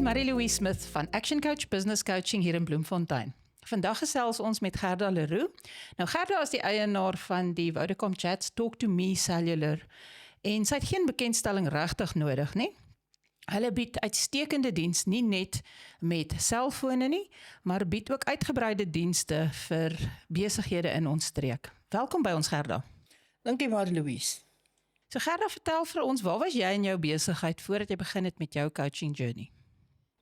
Marie-Louise Smith van Action Coach Business Coaching hier in Bloemfontein. Vandag gesels ons met Gerda Leroux. Nou Gerda is die eienaar van die Vodacom Chats Talk to Me Cellular en sy het geen bekendstelling regtig nodig, nie? Hulle bied uitstekende diens nie net met selfone nie, maar bied ook uitgebreide dienste vir besighede in ons streek. Welkom by ons Gerda. Dankie Marie-Louise. So Gerda, vertel vir ons, waar was jy in jou besigheid voordat jy begin het met jou coaching journey?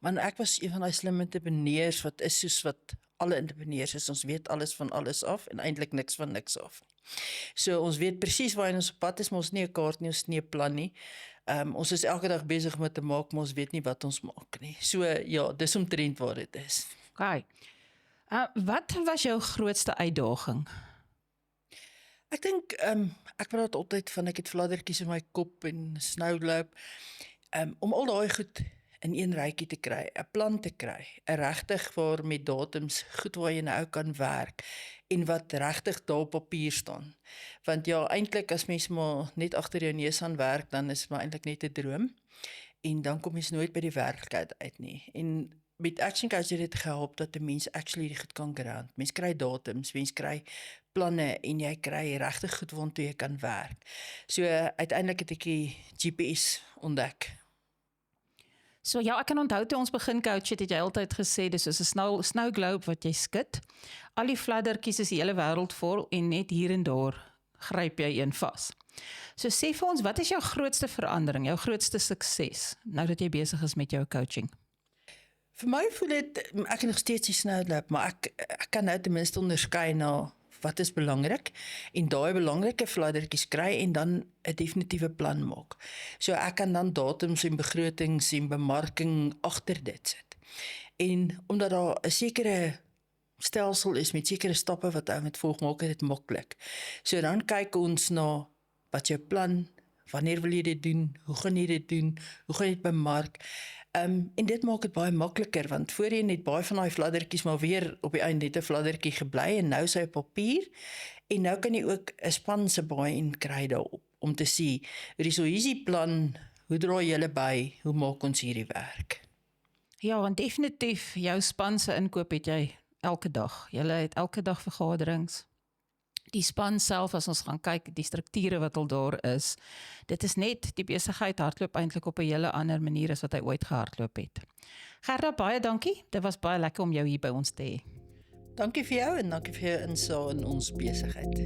Want ek was een van die slim entrepreneurs wat is soos wat alle entrepreneurs is. Ons weet alles van alles af en eintlik niks van niks af. So ons weet presies waar ons op pad is, maar ons nie 'n kaart nie, ons nie 'n plan nie. Ons is elke dag besig met te maak, maar ons weet nie wat ons maak nie. So ja, dis omtrent waar dit is. Okay. Wat was jou grootste uitdaging? Ek dink, ek praat altyd van ek het fladdertjies in my kop en snow globe. Om al daai goed in een rykie te kry, 'n plan te kry, 'n regtig waar met datums goed waar jy nou kan werk en wat regtig daar op papier staan. Want ja, eintlik as mens maar net agter jou neus aan werk, dan is dit maar eintlik net 'n droom en dan kom jy nooit by die werklikheid uit nie. En met Action Coach het dit gehelp dat 'n mens actually die goed kan grant. Mens kry datums, mens kry planne en jy kry regtig goed waartoe jy kan werk. So uiteindelik het ek die GPS ontdek. So ja, ek kan onthou toe ons begin coach het jy altyd gesê, dis soos 'n snow globe wat jy skud. Al die fladdertjies is die hele wêreld vol en net hier en daar gryp jy een vas. So sê vir ons, wat is jou grootste verandering, jou grootste sukses, nou dat jy besig is met jou coaching? Vir my voel dit, ek het nog steeds die snow globe, maar ek kan nou ten minste onderskei na wat is belangrik en daai belangrike fladdertjies kry en dan 'n definitiewe plan maak. So ek kan dan datums en begrotings en bemarking agter dit sit. En omdat daar 'n sekere stelsel is met sekere stappe wat ou moet volg, maak dit maklik. So dan kyk ons na wat jou plan, wanneer wil jy dit doen, hoe gaan jy dit doen, hoe gaan jy dit bemark? En dit maak dit baie makliker, want voorheen het baie van daai fladdertjies maar weer op die einde net 'n fladdertjie gebly en nou is hy op papier en nou kan jy ook 'n span se baie in kry daarop om te sê, hier is die plan, hoe dra julle by, hoe maak ons hierdie werk? Ja, want definitief, jou span se inkoop het jy elke dag. Julle het elke dag vergaderings. Die span self, as ons gaan kyk, die strukture wat al daar is, dit is net, die besigheid hardloop eintlik op 'n hele ander manier as wat hy ooit gehardloop het. Gerda, baie dankie. Dit was baie lekker om jou hier by ons te hê. Dankie vir jou en dankie vir jou insaag in ons besigheid.